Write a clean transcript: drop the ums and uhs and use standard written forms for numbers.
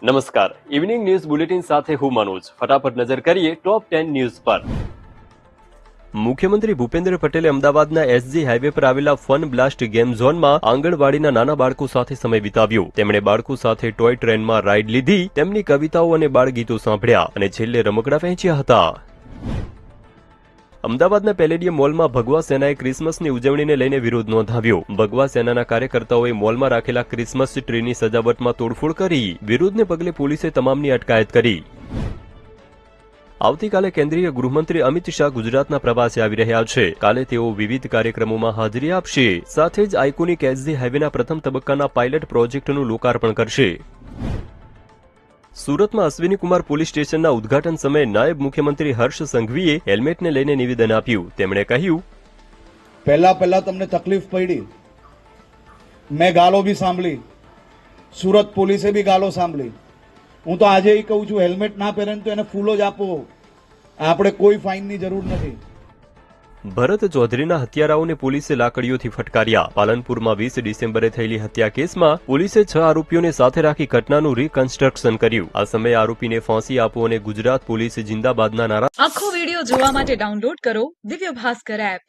નમસ્કાર, evening news bulletin સાથે હું મનોજ. ફટાફટ નજર કરીએ ટોપ 10 ન્યૂઝ પર. મુખ્યમંત્રી ભૂપેન્દ્ર પટેલે અમદાવાદના એસજી હાઈવે પર આવેલા ફન બ્લાસ્ટ ગેમ ઝોનમાં આંગણવાડીના નાના બાળકો સાથે સમય વિતાવ્યો. તેમણે બાળકો સાથે ટોય ટ્રેનમાં રાઈડ લીધી, તેમની કવિતાઓ અને બાળગીતો સાંભળ્યા અને છેલ્લે રમકડા વહેંચ્યા હતા. અમદાવાદના પેલેડિયમ મોલમાં ભગવા સેનાએ ક્રિસમસની ઉજવણીને લઈને વિરોધ નોંધાવ્યો. ભગવા સેનાના કાર્યકર્તાઓએ મોલમાં રાખેલા ક્રિસમસ ટ્રીની સજાવટમાં તોડફોડ કરી. વિરોધને પગલે પોલીસે તમામની અટકાયત કરી. આવતીકાલે કેન્દ્રીય ગૃહમંત્રી અમિત શાહ ગુજરાતના પ્રવાસે આવી રહ્યા છે. કાલે તેઓ વિવિધ કાર્યક્રમોમાં હાજરી આપશે. સાથે જ આઇકોનિક એસજી હાઈવેના પ્રથમ તબક્કાના પાયલટ પ્રોજેક્ટનું લોકાર્પણ કરશે. સુરતમાં અશ્વિનીકુમાર પોલીસ સ્ટેશનના ઉદ્ઘાટન સમયે નાયબ મુખ્યમંત્રી હર્ષ સંઘવીએ હેલ્મેટને લઈને નિવેદન આપ્યું. તેમણે કહ્યું, પહેલા તમને તકલીફ પડી, મેં ગાલો બી સાંભળી, સુરત પોલીસે બી ગાલો સાંભળી. હું તો આજે એ કહું છું, હેલ્મેટ ના પહેરે તો એને ફૂલો જ આપો, આપણે કોઈ ફાઇનની જરૂર નથી. ભરત ચૌધરીના હત્યારાઓને પોલીસે લાકડીઓથી ફટકાર્યા. પાલનપુરમાં 20 ડિસેમ્બરે થયેલી હત્યા કેસમાં પોલીસે 6 આરોપીઓને સાથે રાખી ઘટનાનું રિકન્સ્ટ્રક્શન કર્યું. આ સમયે આરોપીને ફાંસી આપો અને ગુજરાત પોલીસ જિંદાબાદના નારા. આખો વિડિયો જોવા માટે ડાઉનલોડ કરો દિવ્ય ભાસ્કર એપ.